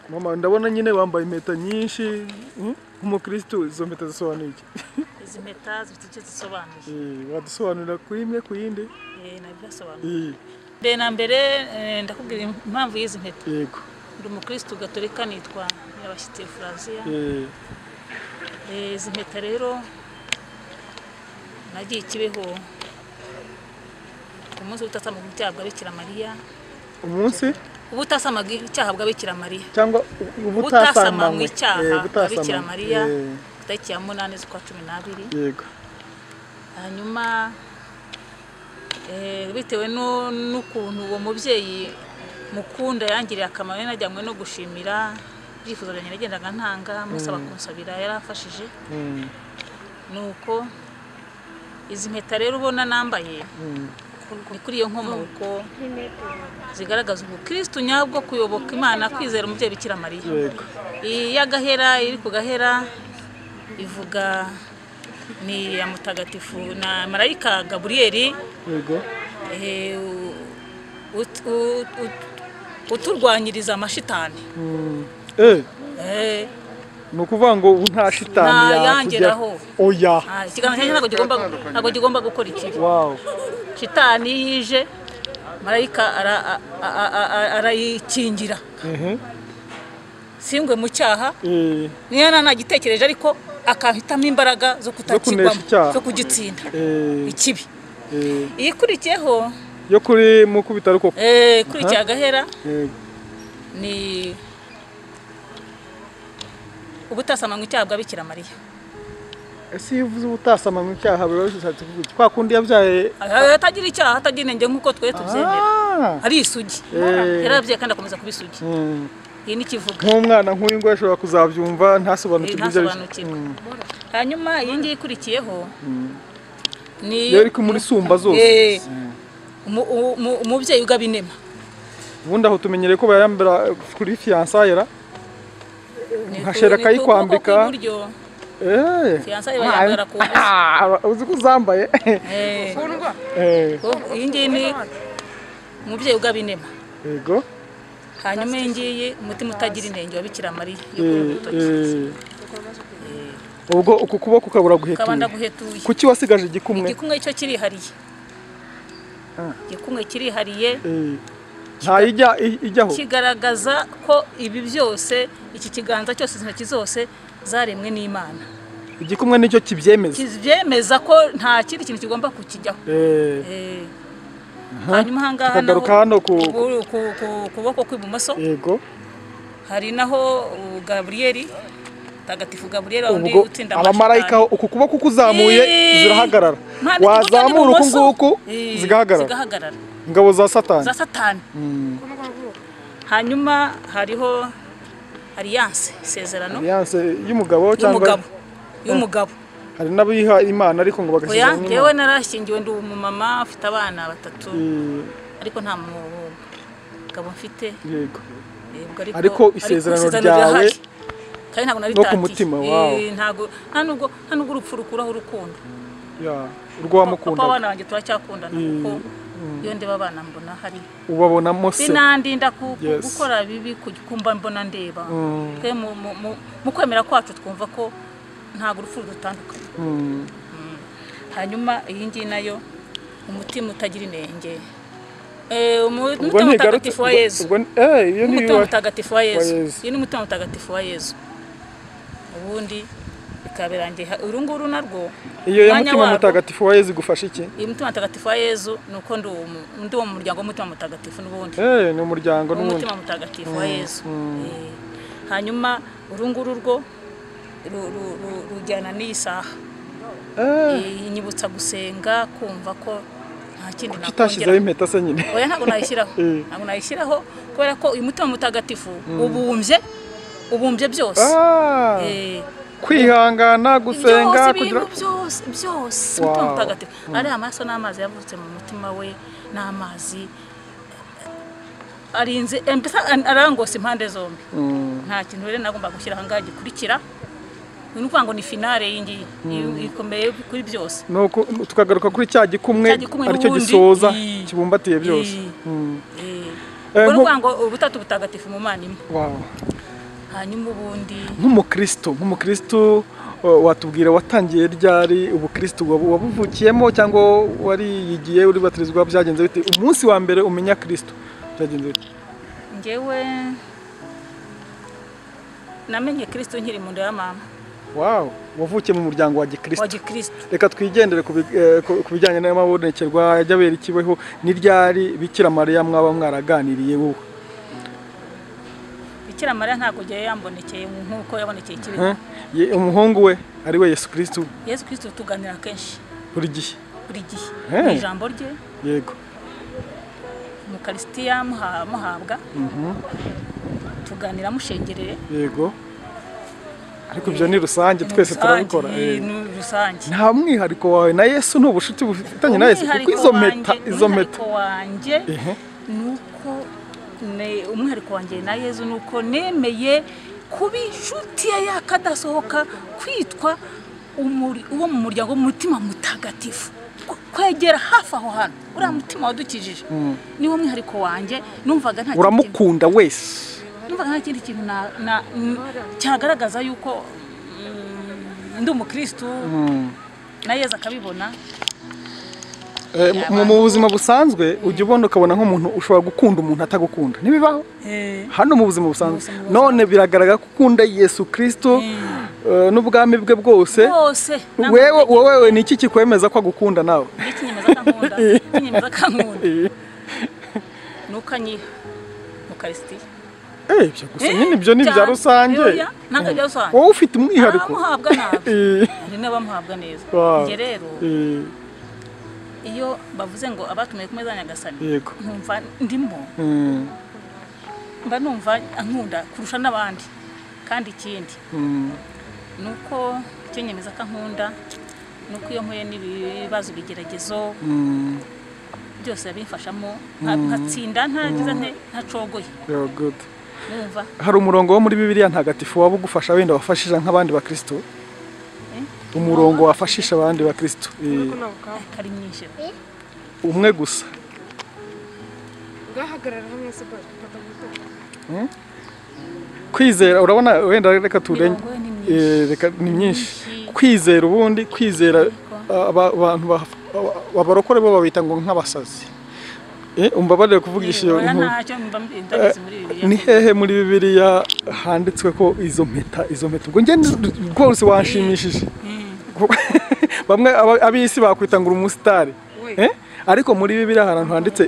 Mama ndabona nyine wambaye impeta nyinshi nk'umukristo izo mpeta zisobanuye iki? Izi mpeta zifite icyo zisobanuye. Wadusobanurira kuri imwe ku yindi? Nabyasobanuye. Mbere na mbere ndakubwira impamvu y'izi mpeta. Yego. Ndi umukristo gatolika nitwa Nyabashyitsi Fraziya. Izi mpeta rero nagiye Kibeho umunsi utasama icyaha bwa Bikira Mariya. Umunsi ubutasama icyaha bwa Bikira Mariya cyangwa ubutasama icyaha bwa Bikira Mariya tariki ya 8 z'ukwa 12. Yego. Hanyuma bitewe n'ukuntu uwo mubyeyi mukunda yangiriye akamaro najyamwe no gushimira byifuzo byanjye nagendaga ntanga musaba kunsabira yarafashije. Nuko izi mpeta rero ubona nambaye ni kuri iyo nkomoko zigaragaza ubukristo nyabwo kuyoboka Imana kwizera umubyeyi Bikira Mariya. Iyagahera iri ku gahera ivuga ni ya mutagatifu na marayika Gaburiyeli. Yego. Uturwanyiriza amashitani. Nukuvuga ngo nta shitani yakugeraho. Oya. Ikiganza cyanjye ntabwo gigomba gukora ikibi. Wow. Shitani yije marayika arayikingira. Singwe mu cyaha. Niyo nagitekereje ariko akahitamo imbaraga zo kutakigwamo zo kugitsinda ikibi. Iyikurikiyeho yo kuri mu kubitaro koko. Kuri cyagahera ni ubutasama mu cyaha bwa Bikira Mariya. Ese yivuze ubutasama mu cyaha birashatse kuvuga kwa kundi yabyaye atagira icyaha atagira nenge nkuko twe tubyemera. Ari isugi. Yarabye kandi akomeza kubisugi. Iyi ni kivuga. Nk'umwana nk'uyu ngo ashobora kuzabyumva ntasobanukirwe ibyo. Hanyuma iyi ngiye ikurikiyeho ni yari ko muri sumba zose. Umubyeyi ugaba inema. Ubundi aho tumenyereye ko bayambara kuri fiancayera nkashera kayikwambika. Fiancayera bayambara ku uzi kuzambaye. Iyi ngiyi ni umubyeyi ugaba inema. Yego. Hanyuma ngiye umutima utagira inenge wa Bikira Mariya. Ubwo uku kuboko kabura guhetuye. Kuki wasigaje igikumwe? Igikumwe cyo kirihariye. Igikumwe kirihariye. Nta ijyaho. Kigaragaza ko ibi byose iki kiganza cyose intoki zose zaremwe n'Imana. Igikumwe nicyo kibyemeza. Kibyemeza ko nta kindi kintu kigomba kukijyaho. Hanyuma hangaha hano ku kuboko kw'ibumoso. Yego. Hari naho Gaburiyeli tagatifu Gaburiyeli undi utsinda abamarayika uku kuboko kuzamuye zirahagarara. Wazamura uku nguku zigahagarara. Ingabo za Satani. Hanyuma hariho alliance isezerano. Alliance y'umugabo cyangwa y'umugabo. Hari nabiha Imana ariko ngo bagashyira n'Imana. Yewe narashyingiwe ndi umumama afite abana 3 ariko nta mugabo mfite. Yego. Ariko isezerano ryawe kandi ntabwo nari no ku mutima wawe. Ntabwo urupfu rukuraho urukundo. Urwa mukunda. Papa abana banjye turacyakundana kuko iyo ndeba abana mbona hari ubabonamo se. Sinandinda gukora bibi kumba mbona ndeba. Twe mu kwemera kwacu twumva ko ntabwo urupfu rutandukanye. Hanyuma iyi ngiyi nayo umutima utagira inenge. Umutima mutagatifu wa Yezu. Umutima mutagatifu wa Yezu. Iyi ni umutima mutagatifu wa Yezu. Ubundi bikaberangiye urunguru narwo. Iyo ya mutima mutagatifu wa Yezu gufasha iki? Iyi mutima mutagatifu wa Yezu nuko ndi wo muryango w'umutima mutagatifu n'ubundi. Ni umuryango n'ubundi. Umutima mutagatifu wa Yezu. Hanyuma urunguru rwo rujyana n'isaha. Inyibutsa gusenga kumva ko nta kindi nakongera. Kitashyizeho impeta se nyine. Oya ntabwo nayishyiraho kubera ko uyu mutima mutagatifu ubumbye byose. Kwihangana gusenga kugira byose umutima mutagatifu ari amaraso n'amazi yavutse mu mutima we n'amazi arinze arangose impande zombi. Nta kintu rero nagomba gushyira hangaha gikurikira. Nukuvuga ngo ni finale y'ingiyi ikomeye kuri byose. Nuko tukagaruka kuri cya gikumwe aricyo gisoza kibumbatiye byose. Nukuvuga ngo ubutatu butagatifu mu Mana imwe. hanyuma ubundi nk'umukristo watubwira watangiye ryari ubukristo wabuvukiyemo cyangwa wariyigiye uri batirizwa byagenze bite umunsi wa mbere umenya Kristo byagenze bite? Ngewe namenye Kristo nkiri mu nda ya mama. Wow, wavukiye mu muryango wa Gikristo. Gikristo. Reka twigendere ku bijyanye n'amabonekerwa yajyabera ikibeho ni ryari Bikira Mariya mwaba mwaraganiriye wowe? Bikira Mariya ntago giye yambonekeye nkuko yabonekeye ikibeho. Umuhungu we ari we Yesu Kristo. Yesu Kristo tuganira kenshi. Buri gihe. Ijambo rye. Yego. Mukiristu muhabwa. Tuganira mushengerere. Yego. Ariko ibyo ni rusange twese turabikora. Ni rusange. Nta mwihariko wawe na Yesu n'ubushuti bufitanye na Yesu kuko izo meta wanje nuko umwihariko wanje na Yesu nuko nemeye kuba inshuti yakadasohoka kwitwa uwo mu muryango w'umutima mutagatifu kwegera hafi aho hano uriya mutima wadukijije niwo mwihariko wanje numvaga nta uramukunda wese numvaga nta kindi kintu cyagaragaza yuko ndi umukristo na Yesu akabibona. Mu buzima busanzwe ujya ubona ukabona nk'umuntu ushobora gukunda umuntu atagukunda ntibibaho hano mu buzima busanzwe none biragaragara ko ukunda Yesu Kristo n'ubwami bwe bwose wewe ni iki kikwemeza ko agukunda nawe? Inyuma kankunda nuko anyiha Mukiristu byo gusa nyine ibyo ni bya rusange wowe ufite umwihariko muhabwa nabi ni n'abamuhabwa neza nge rero iyo bavuze ngo abatumiye ku meza Nyagasani nkumva ndimo mba numva ankunda kurusha n'abandi kandi ikindi nuko cyenyemeza ko ankunda nuko iyo mpuye n'ibibazo bigeragezo byose yabimfashamo nkatsinda ntagize ntacogoye. Hari umurongo wo muri Bibiliya ntagatifu waba ugufasha wenda wafashije nk'abandi bakristo? Umurongo wafashisha abandi bakristo kari myinshi umwe gusa ugahagarara hamwe se kwizera urabona wenda reka turenge reka ni myinshi kwizera ubundi kwizera abantu babarokore bo babita ngo nk'abasazi umbabarire kuvugisha iyo ni hehe muri Bibiliya handitswe ko izo mpeta ubwo nge rwose wanshimishije bamwe abisi bakwita ngo umusitari ariko muri Bibiliya ahantu handitse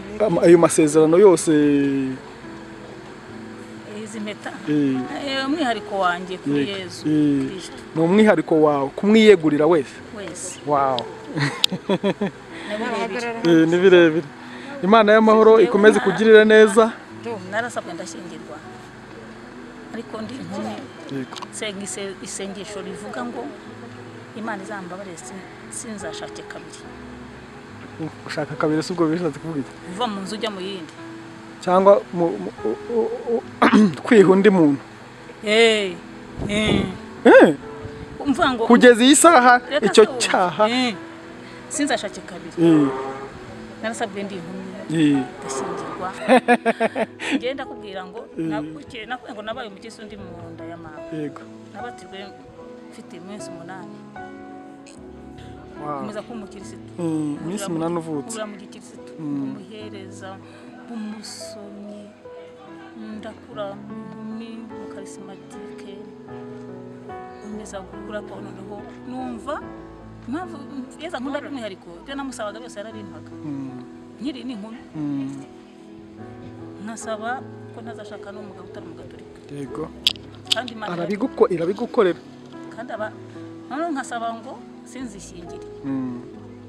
ayo masezerano yose izi mpeta umwihariko wanjye kuri Yesu Kristo ni umwihariko wawe kumwiyegurira wese wow ni birebire. Imana y'amahoro ikomeze kugirira neza. Narasabwe ndashyingirwa ariko ndi inkumi isengesho rivuga ngo Imana izambabarire sinzashake kabiri. Ushaka kabiri se ubwo bishatse kuvuga iki? Uva mu nzu ujya mu yindi cyangwa kwiha undi muntu umva ngo kugeza iyi saha icyo cyaha sinzashake kabiri. Narasabwe ndi inkumi ndashyingirwa ngenda kubwira ngo ngo nabaye umukiristu ndi mu nda ya mama. Nabatijwe mfite iminsi 8 komeza kuba umukiristu iminsi 8 uvutse mu gikiristu umuhereza umusomyi ndakura ni mukarismatike umeza gukura ko noneho numva mpamvu yeza nkunda kumwihariko byo namusabaga byose yarabimpaga nkiri n'inkumi nasaba ko ntazashaka n'umugabo utari mu Gatulika. Yego kandi Imana irabigukorera kandi none nkasaba ngo sinzishyingire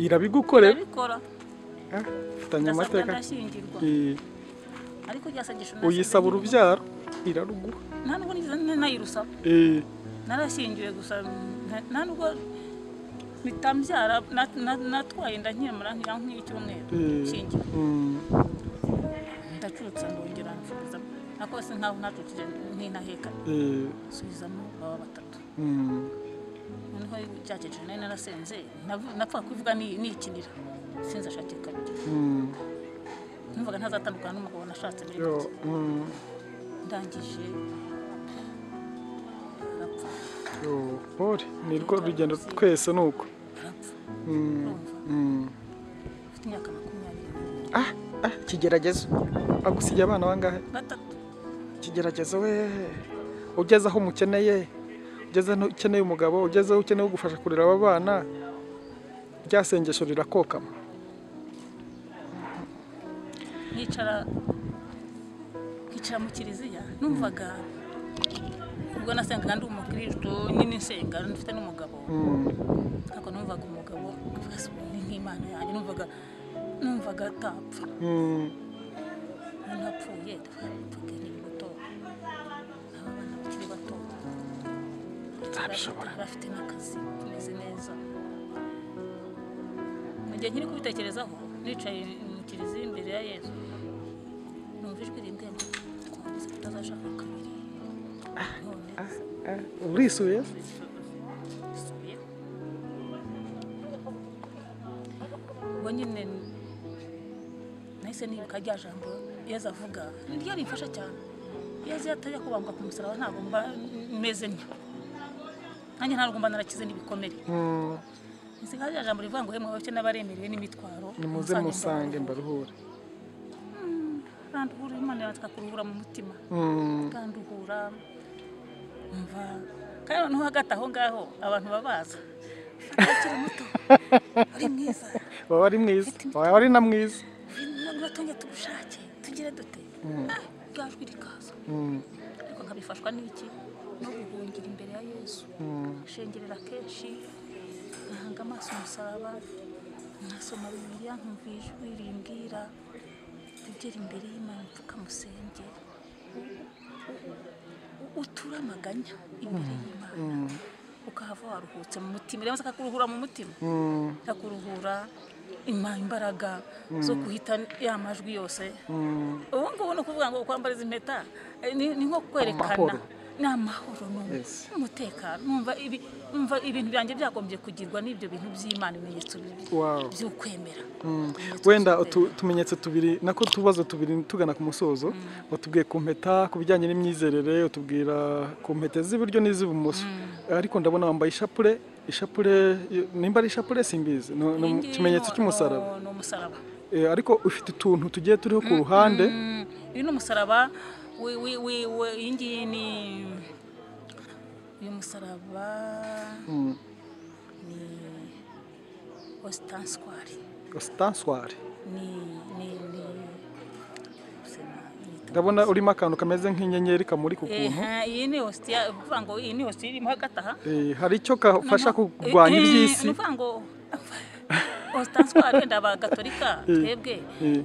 irabigukorera irabikora fatanya amateka ariko ryasagisho uyisaba urubyaro iraruguha nta nubwo nayirusaba narashyingiwe gusa nta nubwo bitambyara natwaye inda nkemura nk'icyumweru shingiye ndacutsa ndongera mfuza nakose nkaho natukije nk'intaheka subizamo baba 3 noneho cyakeje nari narasenze napfa kuvuga nikinira sinzashake kabiri numvaga ntazatandukana n'umugabo nashatse muri ndangije Pole ni rwo rugendo twese nuko arapfa mm. ufite imyaka 20 kigeragezo agusigiye abana bangahe? 3 kigeragezo we ugeze aho mukeneye, ugeze aho ukeneye umugabo, ugeze aho ukeneye gufasha kurera aba bana, ryasengesho rirakokama. nkicara mu kiliziya numvaga ubwo nasengaga ndi umukristo nyine nsenga ndifite n'umugabo ariko numvaga umugabo ni nk'Imana yanjye numvaga atapfa napfuye tukiri muto abana bakiri bato bafite n'akazi tumeze neza mu gihe nkiri kubitekerezaho nicaye mu kiliziya imbere ya Yesu numva ijwi rimbwira ngo utazashaka kabiri urisuye ubwo nyine nahise nibuka rya jambo Yesu avuga niryo rimfasha cyane. Yesu yatajya kubambwa ku musaraba ntabwo mba meze ntyo nanjye ntabwo mba narakize n'ibikomere nsigaye rya jambo rivuga ngo hemwe bafite n'abaremerewe n'imitwaro nimuze musange mbaruhure kanduhura Imana yatakakuruhura mu mutima kanduhura mva kandi noneho hagati aho ngaho abantu babaza akiri muto ari mwiza waba ari na mwiza batonye tugushake tugire dute bwajwi rikaza ariko nkabifashwa n'iki no guhungira imbere ya Yesu shengerera kenshi nkahanga amaso umusaraba nkasoma Bibiliya nkumva ijwi rimbwira tugere imbere y'Imana tukamusenge utura amaganya imbere y'Imana ukahava waruhutse mu mutima rero akakuruhura mu mutima akakuruhura imbaraga zo kuhita ya majwi yose ubu ngubu no kuvuga ngo kwambariza impeta ni nko kwerekana n'amahoro n'umutekano numva ibintu byanjye byagombye kugirwa n'ibyo bintu by'Imana ibimenyetso by'ukwemera wenda utumenyetso tubiri nako tubazo tubiri tugana ku musozo watubwiye ku mpeta ku bijyanye n'imyizerere utubwira ku mpeta z'iburyo n'iz'ibumoso ariko ndabona wambaye ishapure nimba ari ishapure simbizi no kimenyetso cy'umusaraba no umusaraba ariko ufite utuntu tugiye turiho ku ruhande uyu n'umusaraba ni uyu musaraba ni ostanswari ndabona urimo akantu kameze nk'inyenyeri kamuri ku kuntu iyi ni hostia uvuga ngo iyi ni hostia irimo hagati aha hari icyo kafasha kurwanya iby'isi uvuga ngo ostanswari wenda aba Gatulika twebwe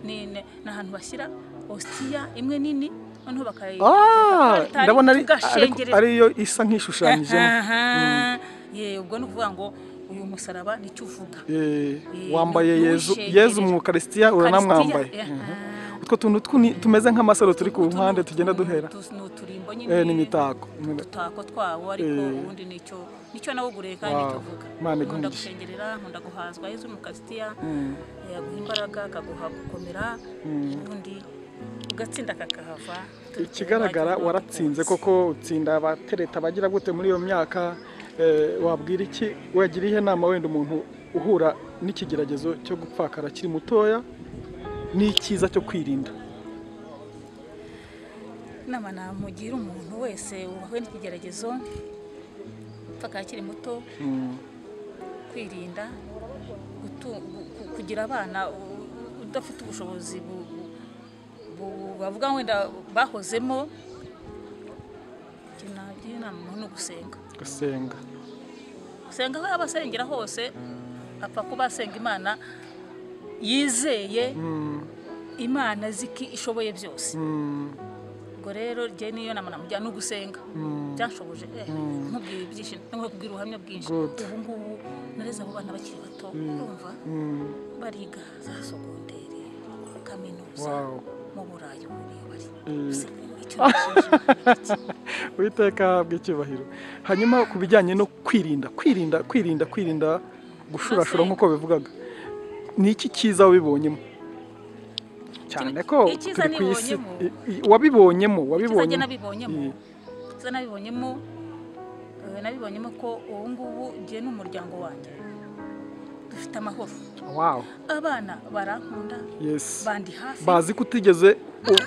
ni ahantu bashyira hostia imwe nini noneho ndabona ariyo isa nk'ishushanyijemo ubwo ni ukuvuga ngo uyu musaraba nicyo uvuga wambaye Yezu mu Ukaristiya uranamwambaye utwo tuntu tumeze nk'amasaro turi ku ruhande tugenda duhera n'uturimbo nyine n'imitako udutako twawo ariko ubundi nicyo nawe uguriye kandi nicyo uvuga nkunda gushengerera nkunda guhazwa Yezu mu Ukaristiya yaguha imbaraga akaguha gukomera ubundi ugatsinda kakahava ikigaragara waratsinze koko utsinda abatereta bagira gute muri iyo myaka wabwira iki wagiriye inama wenda umuntu uhura n'ikigeragezo cyo gupfakara kiri mutoya n'ikiza cyo kwirinda inama namugira umuntu wese ubahuye n'ikigeragezo gupfakara kiri muto kwirinda kugira abana udafite ubushobozi bavuga wenda bahozemo nagira inama no gusenga aho abasengera hose apfa kuba asenga Imana yizeye Imana ziki ishoboye byose ubwo rero je niyo nama namujya no gusenga byashoboje nkubwira ibyishimo nkubwira ubuhamya bwinshi ubu ngubu nareza abo bana bakiri bato urumva bariga za sogonderi kaminuza mu Burayi bari witeka bw'icyubahiro hanyuma ku bijyanye no kwirinda gushurashura nk'uko bivugaga ni iki cyiza wabibonyemo cyane ko turi ku isi wabibonyemo nabibonyemo ko ubu ngubu ngiye n'umuryango wanjye dufite amahoro. Wow. Abana barankunda. Yes. Bandi hafi. Bazi kutigeze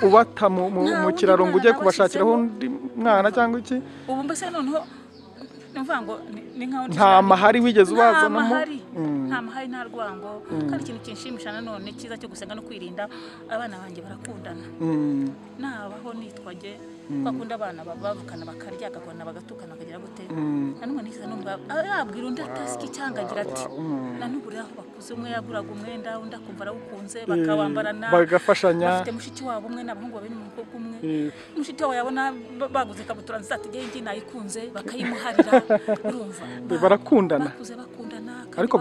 ubata mu kiraro ngo ujye kubashakiraho undi mwana cyangwa iki? Ubu mbese noneho numva ngo ni nkaho nta mahari wigeze ubazanamo. Nta mahari nta rwango. Kandi ikintu kinshimisha nanone cyiza cyo gusenga no kwirinda, abana banjye barakundana. Nabaho nitwaje bakunda abana bavukana bakarya agakona bagatukana bakagira gute. Nanumwe niza numva yabwira undi atasiki cyangagira ati nanubure aho bakuze umwe yaguraga umwenda undi akumva arawukunze bakawambarana bagafashanya. Bafite mushiki wabo umwe n'abahungu babiri n'umukobwa umwe. Mushiki wabo yabona baguze kabutura nzati ngiye nayikunze bakayimuharira. Urumva barakundana. Bakuze bakundana. Ariko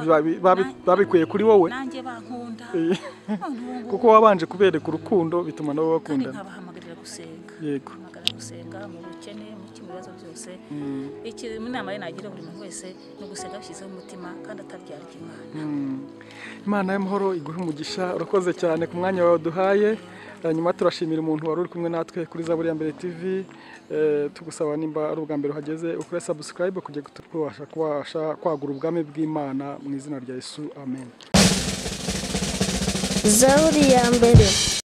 babikuye kuri wowe. Nanjye bankunda. Kuko wabanje kubereka urukundo bituma nabo bakundana. Nkabahamagarira gusenga. Yego. Gusenga mu bukene mu kibazo byose. Iki inama ye nagira buri muntu wese no gusenga bishyizeho umutima kandi ataryarya Imana. Imana y'amahoro iguhe umugisha. Urakoze cyane ku mwanya wawe duhaye. Nyuma turashimira umuntu wari uri kumwe natwe kuri Zaburi ya Mbere TV. Tugusaba nimba ari ubwa mbere uhageze ukore subscribe kugira ngo tubashe kwagura ubwami bw'Imana mu izina rya Yesu. Amen. Zaburi ya Mbere.